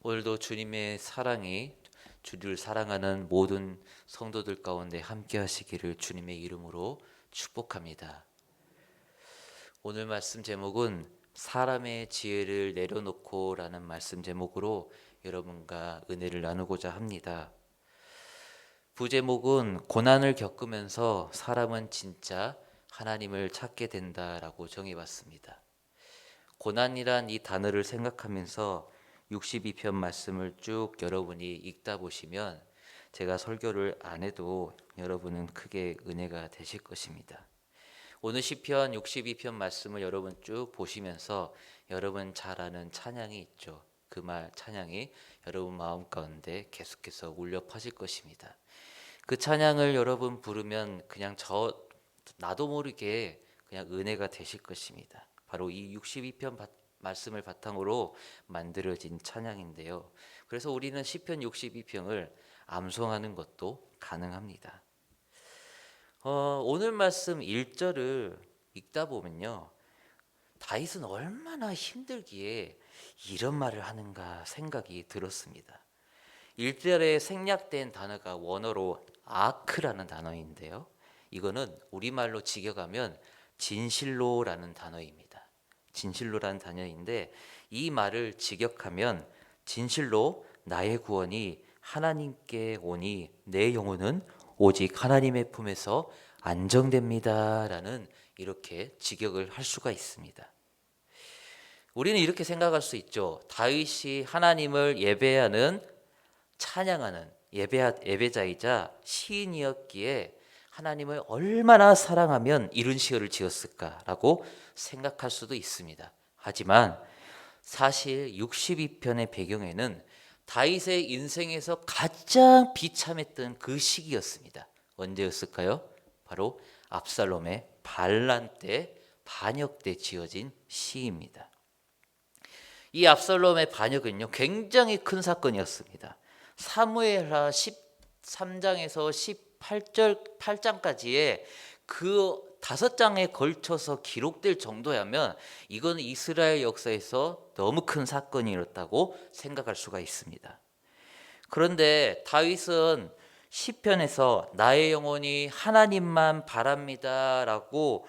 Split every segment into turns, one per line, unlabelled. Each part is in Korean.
오늘도 주님의 사랑이 주를 사랑하는 모든 성도들 가운데 함께 하시기를 주님의 이름으로 축복합니다. 오늘 말씀 제목은 사람의 지혜를 내려놓고 라는 말씀 제목으로 여러분과 은혜를 나누고자 합니다. 부제목은 고난을 겪으면서 사람은 진짜 하나님을 찾게 된다라고 정해봤습니다. 고난이란 이 단어를 생각하면서 62편 말씀을 쭉 여러분이 읽다 보시면 제가 설교를 안 해도 여러분은 크게 은혜가 되실 것입니다. 오늘 시편 62편 말씀을 여러분 쭉 보시면서 여러분 잘 아는 찬양이 있죠. 그 찬양이 여러분 마음 가운데 계속해서 울려 퍼질 것입니다. 그 찬양을 여러분 부르면 그냥 나도 모르게 그냥 은혜가 되실 것입니다. 바로 이 62편 말씀을 바탕으로 만들어진 찬양인데요. 그래서 우리는 시편 62편을 암송하는 것도 가능합니다. 오늘 말씀 1절을 읽다 보면요. 다윗은 얼마나 힘들기에 이런 말을 하는가 생각이 들었습니다. 1절에 생략된 단어가 원어로 아크라는 단어인데요. 이거는 우리말로 직역하면 진실로라는 단어입니다. 진실로라는 단어인데 이 말을 직역하면 진실로 나의 구원이 하나님께 오니 내 영혼은 오직 하나님의 품에서 안정됩니다 라는 이렇게 직역을 할 수가 있습니다. 우리는 이렇게 생각할 수 있죠. 다윗이 하나님을 예배하는 찬양하는 예배자이자 시인이었기에 하나님을 얼마나 사랑하면 이런 시를 지었을까라고 생각할 수도 있습니다. 하지만 사실 62편의 배경에는 다윗의 인생에서 가장 비참했던 그 시기였습니다. 언제였을까요? 바로 압살롬의 반란 때, 반역 때 지어진 시입니다. 이 압살롬의 반역은요, 굉장히 큰 사건이었습니다. 사무엘하 13장에서 8장까지의 그 5장에 걸쳐서 기록될 정도라면 이건 이스라엘 역사에서 너무 큰 사건이었다고 생각할 수가 있습니다. 그런데 다윗은 시편에서 나의 영혼이 하나님만 바랍니다 라고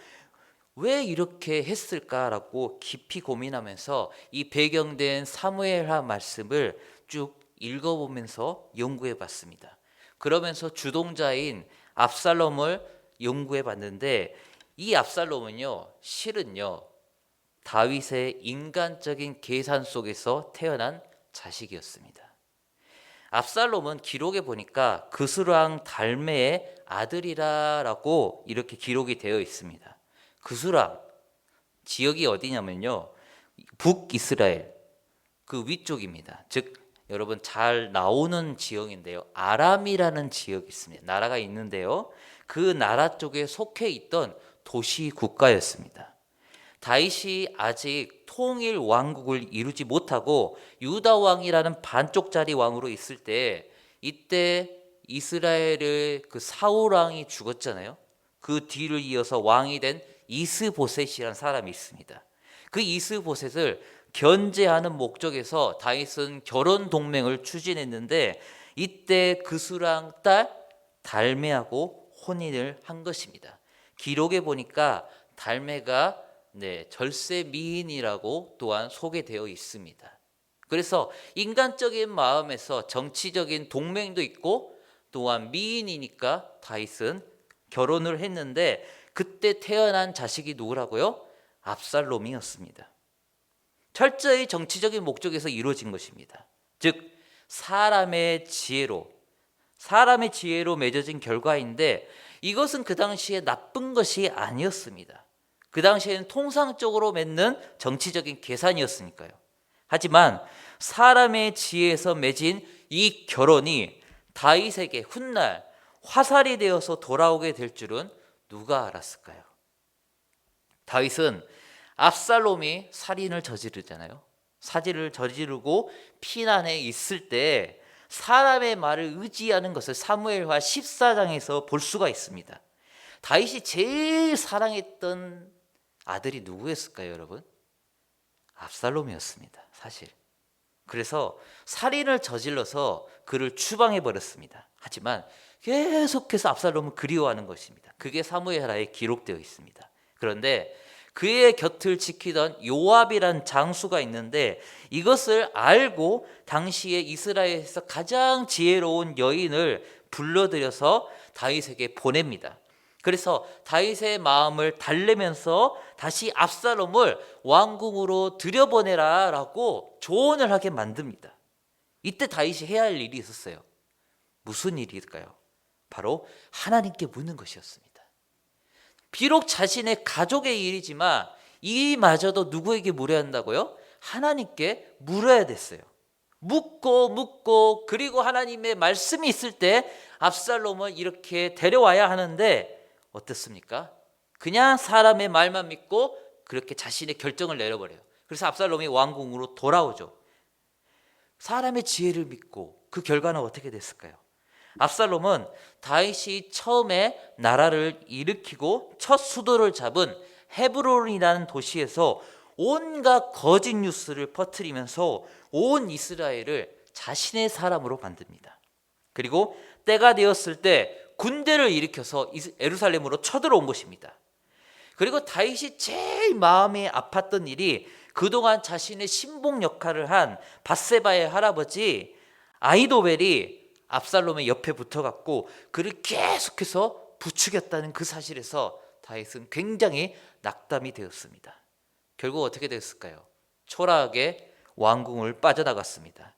왜 이렇게 했을까라고 깊이 고민하면서 이 배경된 사무엘하 말씀을 쭉 읽어보면서 연구해 봤습니다. 그러면서 주동자인 압살롬을 연구해 봤는데 이 압살롬은요, 실은요, 다윗의 인간적인 계산 속에서 태어난 자식이었습니다. 압살롬은 기록에 보니까 그스랑 달메의 아들이라고 이렇게 기록이 되어 있습니다. 그스랑 지역이 어디냐면요, 북이스라엘 그 위쪽입니다. 즉 여러분 잘 나오는 지역인데요, 아람이라는 지역이 있습니다. 나라가 있는데요, 그 나라 쪽에 속해 있던 도시 국가였습니다. 다윗이 아직 통일 왕국을 이루지 못하고 유다 왕이라는 반쪽짜리 왕으로 있을 때, 이때 이스라엘의 그 사울 왕이 죽었잖아요. 그 뒤를 이어서 왕이 된 이스보셋이라는 사람이 있습니다. 그 이스보셋을 견제하는 목적에서 다윗은 결혼 동맹을 추진했는데 이때 그수랑 딸 달메하고 혼인을 한 것입니다. 기록에 보니까 달메가 절세 미인이라고 또한 소개되어 있습니다. 그래서 인간적인 마음에서 정치적인 동맹도 있고 또한 미인이니까 다윗은 결혼을 했는데 그때 태어난 자식이 누구라고요? 압살롬이었습니다. 철저히 정치적인 목적에서 이루어진 것입니다. 즉 사람의 지혜로 맺어진 결과인데 이것은 그 당시에 나쁜 것이 아니었습니다. 그 당시에는 통상적으로 맺는 정치적인 계산이었으니까요. 하지만 사람의 지혜에서 맺은 이 결혼이 다윗에게 훗날 화살이 되어서 돌아오게 될 줄은 누가 알았을까요? 다윗은 압살롬이 살인을 저지르잖아요. 사지를 저지르고 피난해 있을 때 사람의 말을 의지하는 것을 사무엘하 14장에서 볼 수가 있습니다. 다윗이 제일 사랑했던 아들이 누구였을까요, 여러분? 압살롬이었습니다. 사실 그래서 살인을 저질러서 그를 추방해 버렸습니다. 하지만 계속해서 압살롬을 그리워하는 것입니다. 그게 사무엘하에 기록되어 있습니다. 그런데 그의 곁을 지키던 요압이란 장수가 있는데 이것을 알고 당시에 이스라엘에서 가장 지혜로운 여인을 불러들여서 다윗에게 보냅니다. 그래서 다윗의 마음을 달래면서 다시 압살롬을 왕궁으로 들여보내라 라고 조언을 하게 만듭니다. 이때 다윗이 해야 할 일이 있었어요. 무슨 일일까요? 바로 하나님께 묻는 것이었습니다. 비록 자신의 가족의 일이지만 이마저도 누구에게 물어야 한다고요? 하나님께 물어야 됐어요. 묻고 그리고 하나님의 말씀이 있을 때 압살롬을 이렇게 데려와야 하는데 어떻습니까? 그냥 사람의 말만 믿고 그렇게 자신의 결정을 내려버려요. 그래서 압살롬이 왕궁으로 돌아오죠. 사람의 지혜를 믿고 그 결과는 어떻게 됐을까요? 압살롬은 다윗이 처음에 나라를 일으키고 첫 수도를 잡은 헤브론이라는 도시에서 온갖 거짓 뉴스를 퍼뜨리면서 온 이스라엘을 자신의 사람으로 만듭니다. 그리고 때가 되었을 때 군대를 일으켜서 예루살렘으로 쳐들어온 것입니다. 그리고 다윗이 제일 마음이 아팠던 일이 그동안 자신의 신복 역할을 한 밧세바의 할아버지 아히도벨이 압살롬의 옆에 붙어갖고 그를 계속해서 부추겼다는 그 사실에서 다윗은 굉장히 낙담이 되었습니다. 결국 어떻게 됐을까요? 초라하게 왕궁을 빠져나갔습니다.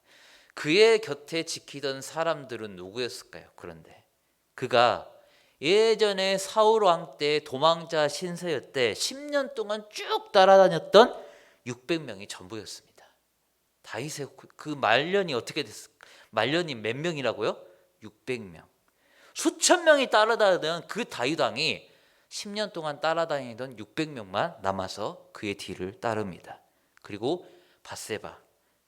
그의 곁에 지키던 사람들은 누구였을까요? 그런데 그가 예전에 사울 왕 때 도망자 신세였 때 10년 동안 쭉 따라다녔던 600명이 전부였습니다. 다윗의 그 말년이 어떻게 됐을까요? 말년이 몇 명이라고요? 600명. 수천 명이 따라다니던 그 다윗 왕이 10년 동안 따라다니던 600명만 남아서 그의 뒤를 따릅니다. 그리고 밧세바,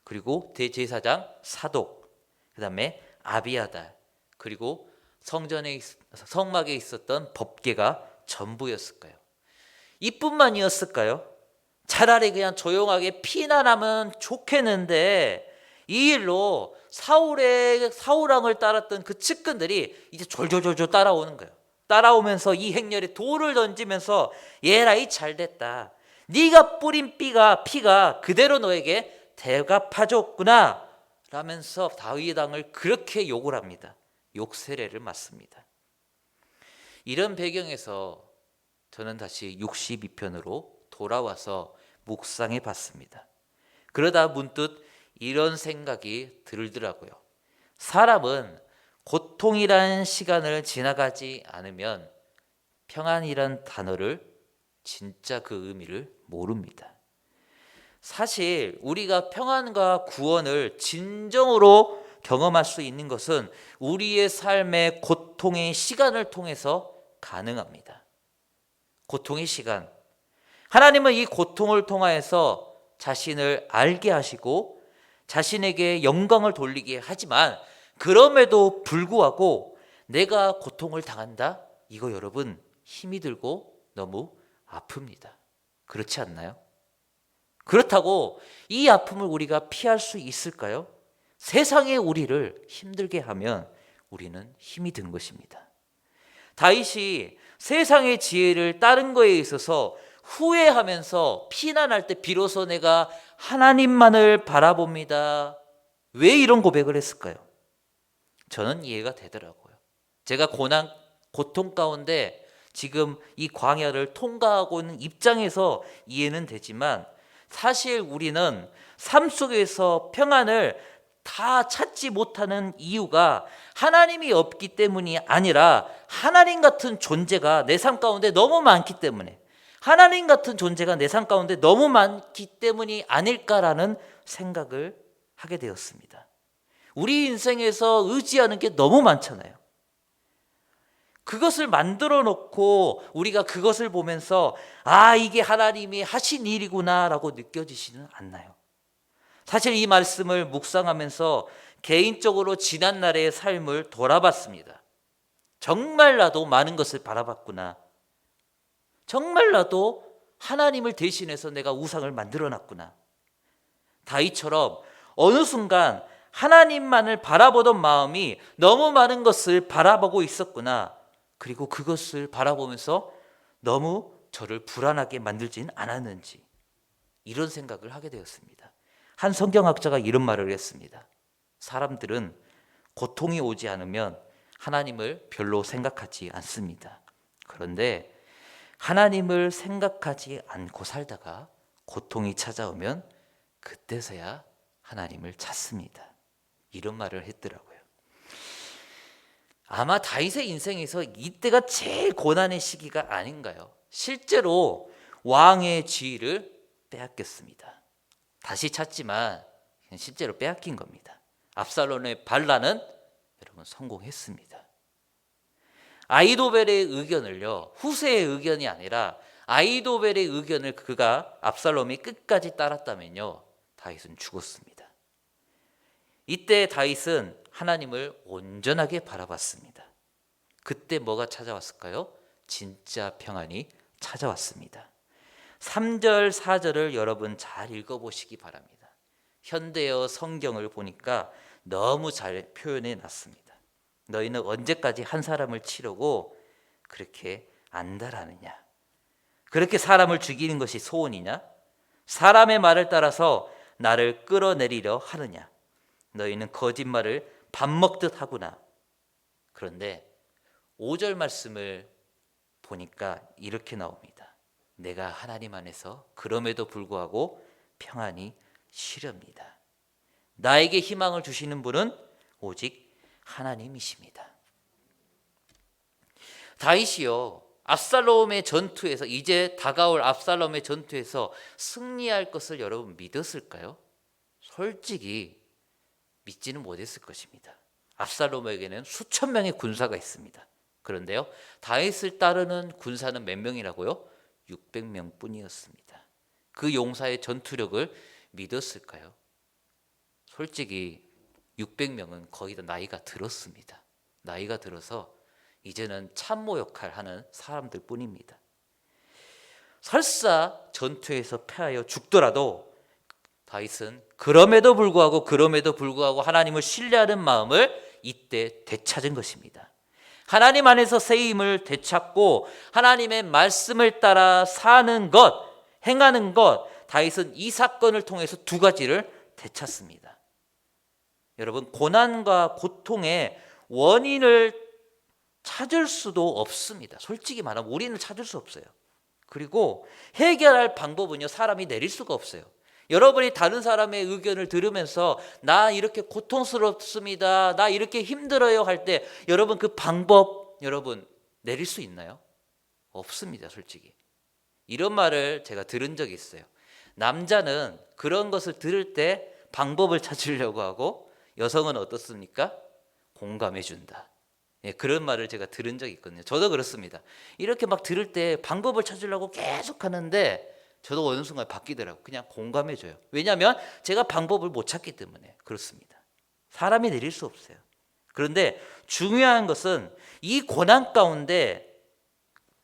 그리고 대제사장 사독, 그 다음에 아비아달, 그리고 성막에 있었던 법궤가 전부였을까요? 이뿐만이었을까요? 차라리 그냥 조용하게 피난하면 좋겠는데 이 일로 사울 왕을 따랐던 그 측근들이 이제 졸졸졸 따라오는 거예요. 따라오면서 이 행렬에 돌을 던지면서 얘라이 잘됐다. 네가 뿌린 피가 그대로 너에게 대갚아줬구나 라면서 다윗 왕을 그렇게 욕을 합니다. 욕세례를 맞습니다. 이런 배경에서 저는 다시 62편으로 돌아와서 묵상해 봤습니다. 그러다 문득 이런 생각이 들더라고요. 사람은 고통이라는 시간을 지나가지 않으면 평안이란 단어를 진짜 그 의미를 모릅니다. 사실 우리가 평안과 구원을 진정으로 경험할 수 있는 것은 우리의 삶의 고통의 시간을 통해서 가능합니다. 고통의 시간. 하나님은 이 고통을 통하여서 자신을 알게 하시고 자신에게 영광을 돌리게 하지만 그럼에도 불구하고 내가 고통을 당한다? 이거 여러분 힘이 들고 너무 아픕니다. 그렇지 않나요? 그렇다고 이 아픔을 우리가 피할 수 있을까요? 세상에 우리를 힘들게 하면 우리는 힘이 든 것입니다. 다윗이 세상의 지혜를 따른 거에 있어서 후회하면서 피난할 때 비로소 내가 하나님만을 바라봅니다. 왜 이런 고백을 했을까요? 저는 이해가 되더라고요. 제가 고통 가운데 지금 이 광야를 통과하고 있는 입장에서 이해는 되지만 사실 우리는 삶 속에서 평안을 다 찾지 못하는 이유가 하나님이 없기 때문이 아니라 하나님 같은 존재가 내 삶 가운데 너무 많기 때문에 하나님 같은 존재가 내 삶 가운데 너무 많기 때문이 아닐까라는 생각을 하게 되었습니다. 우리 인생에서 의지하는 게 너무 많잖아요. 그것을 만들어 놓고 우리가 그것을 보면서 이게 하나님이 하신 일이구나 라고 느껴지지는 않나요? 사실 이 말씀을 묵상하면서 개인적으로 지난날의 삶을 돌아봤습니다. 정말 나도 많은 것을 바라봤구나. 정말 나도 하나님을 대신해서 내가 우상을 만들어 놨구나. 다윗처럼 어느 순간 하나님만을 바라보던 마음이 너무 많은 것을 바라보고 있었구나. 그리고 그것을 바라보면서 너무 저를 불안하게 만들진 않았는지 이런 생각을 하게 되었습니다. 한 성경학자가 이런 말을 했습니다. 사람들은 고통이 오지 않으면 하나님을 별로 생각하지 않습니다. 그런데 하나님을 생각하지 않고 살다가 고통이 찾아오면 그때서야 하나님을 찾습니다. 이런 말을 했더라고요. 아마 다윗의 인생에서 이때가 제일 고난의 시기가 아닌가요? 실제로 왕의 지위를 빼앗겼습니다. 다시 찾지만 실제로 빼앗긴 겁니다. 압살롬의 반란은 여러분 성공했습니다. 아히도벨의 의견을요, 후세의 의견이 아니라 아히도벨의 의견을 그가 압살롬이 끝까지 따랐다면요, 다윗은 죽었습니다. 이때 다윗은 하나님을 온전하게 바라봤습니다. 그때 뭐가 찾아왔을까요? 진짜 평안이 찾아왔습니다. 3절, 4절을 여러분 잘 읽어보시기 바랍니다. 현대어 성경을 보니까 너무 잘 표현해 놨습니다. 너희는 언제까지 한 사람을 치려고 그렇게 안달하느냐? 그렇게 사람을 죽이는 것이 소원이냐? 사람의 말을 따라서 나를 끌어내리려 하느냐? 너희는 거짓말을 밥 먹듯 하구나. 그런데 5절 말씀을 보니까 이렇게 나옵니다. 내가 하나님 안에서 그럼에도 불구하고 평안이 쉬렵니다. 나에게 희망을 주시는 분은 오직 하나님이십니다. 다윗이요, 압살롬의 전투에서, 이제 다가올 압살롬의 전투에서 승리할 것을 여러분 믿었을까요? 솔직히 믿지는 못했을 것입니다. 압살롬에게는 수천 명의 군사가 있습니다. 그런데요, 다윗을 따르는 군사는 몇 명이라고요? 600명 뿐이었습니다. 그 용사의 전투력을 믿었을까요? 솔직히 600명은 거의 다 나이가 들었습니다. 나이가 들어서 이제는 참모 역할을 하는 사람들 뿐입니다. 설사 전투에서 패하여 죽더라도 다윗은 그럼에도 불구하고 하나님을 신뢰하는 마음을 이때 되찾은 것입니다. 하나님 안에서 새 힘을 되찾고 하나님의 말씀을 따라 사는 것, 행하는 것, 다윗은 이 사건을 통해서 두 가지를 되찾습니다. 여러분, 고난과 고통의 원인을 찾을 수도 없습니다. 솔직히 말하면 우리는 찾을 수 없어요. 그리고 해결할 방법은요, 사람이 내릴 수가 없어요. 여러분이 다른 사람의 의견을 들으면서 나 이렇게 고통스럽습니다, 나 이렇게 힘들어요 할 때 여러분 그 방법 여러분 내릴 수 있나요? 없습니다. 솔직히 이런 말을 제가 들은 적이 있어요. 남자는 그런 것을 들을 때 방법을 찾으려고 하고 여성은 어떻습니까? 공감해 준다. 예, 그런 말을 제가 들은 적이 있거든요. 저도 그렇습니다. 이렇게 막 들을 때 방법을 찾으려고 계속 하는데 저도 어느 순간 바뀌더라고요. 그냥 공감해 줘요. 왜냐하면 제가 방법을 못 찾기 때문에 그렇습니다. 사람이 내릴 수 없어요. 그런데 중요한 것은 이 고난 가운데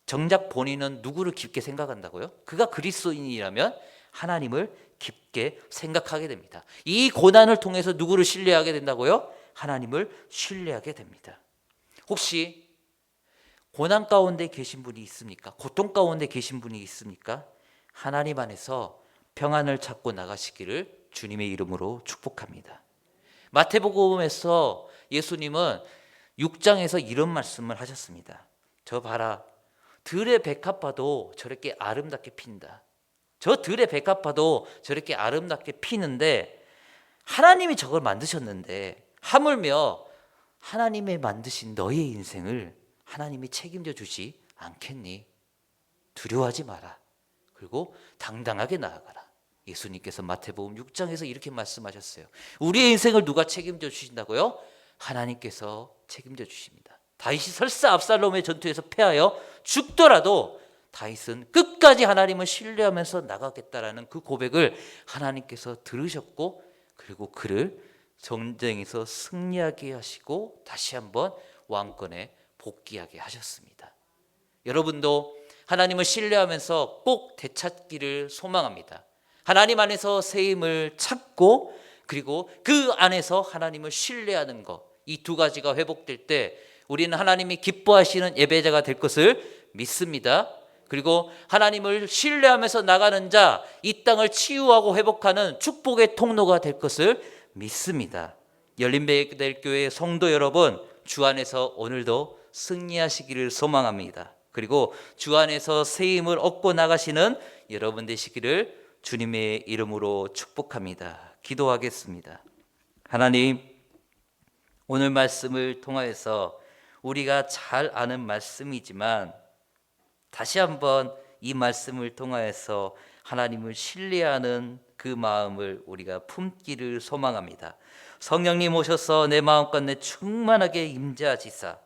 정작 본인은 누구를 깊게 생각한다고요? 그가 그리스도인이라면 하나님을 깊게 생각하게 됩니다. 이 고난을 통해서 누구를 신뢰하게 된다고요? 하나님을 신뢰하게 됩니다. 혹시 고난 가운데 계신 분이 있습니까? 고통 가운데 계신 분이 있습니까? 하나님 안에서 평안을 찾고 나가시기를 주님의 이름으로 축복합니다. 마태복음에서 예수님은 6장에서 이런 말씀을 하셨습니다. 저 봐라, 들의 백합화도 저렇게 아름답게 핀다. 저 들의 백합화도 저렇게 아름답게 피는데 하나님이 저걸 만드셨는데 하물며 하나님의 만드신 너의 인생을 하나님이 책임져 주지 않겠니? 두려워하지 마라. 그리고 당당하게 나아가라. 예수님께서 마태복음 6장에서 이렇게 말씀하셨어요. 우리의 인생을 누가 책임져 주신다고요? 하나님께서 책임져 주십니다. 다윗이 설사 압살롬의 전투에서 패하여 죽더라도 다윗은 끝까지 하나님을 신뢰하면서 나가겠다라는 그 고백을 하나님께서 들으셨고, 그리고 그를 전쟁에서 승리하게 하시고 다시 한번 왕권에 복귀하게 하셨습니다. 여러분도 하나님을 신뢰하면서 꼭 되찾기를 소망합니다. 하나님 안에서 새 힘을 찾고 그리고 그 안에서 하나님을 신뢰하는 것, 이 두 가지가 회복될 때 우리는 하나님이 기뻐하시는 예배자가 될 것을 믿습니다. 그리고 하나님을 신뢰하면서 나가는 자, 이 땅을 치유하고 회복하는 축복의 통로가 될 것을 믿습니다. 열린베델교회 성도 여러분, 주 안에서 오늘도 승리하시기를 소망합니다. 그리고 주 안에서 새 힘을 얻고 나가시는 여러분 되시기를 주님의 이름으로 축복합니다. 기도하겠습니다. 하나님, 오늘 말씀을 통하여서 우리가 잘 아는 말씀이지만 다시 한번 이 말씀을 통하여서 하나님을 신뢰하는 그 마음을 우리가 품기를 소망합니다. 성령님 오셔서 내 마음껏 충만하게 임재하시사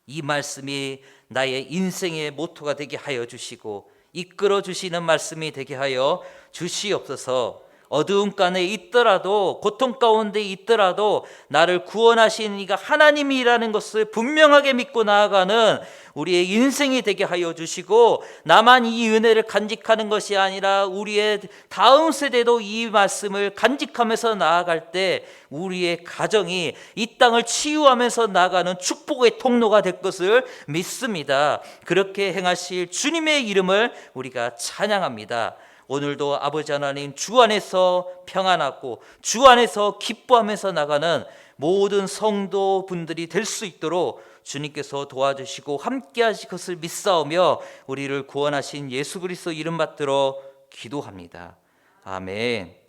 이 말씀이 나의 인생의 모토가 되게 하여 주시고 이끌어 주시는 말씀이 되게 하여 주시옵소서. 어두운 간에 있더라도, 고통 가운데 있더라도 나를 구원하시는 이가 하나님이라는 것을 분명하게 믿고 나아가는 우리의 인생이 되게 하여 주시고, 나만 이 은혜를 간직하는 것이 아니라 우리의 다음 세대도 이 말씀을 간직하면서 나아갈 때 우리의 가정이 이 땅을 치유하면서 나아가는 축복의 통로가 될 것을 믿습니다. 그렇게 행하실 주님의 이름을 우리가 찬양합니다. 오늘도 아버지 하나님, 주 안에서 평안하고 주 안에서 기뻐하면서 나가는 모든 성도분들이 될 수 있도록 주님께서 도와주시고 함께 하실 것을 믿사오며 우리를 구원하신 예수 그리스도 이름 받들어 기도합니다. 아멘.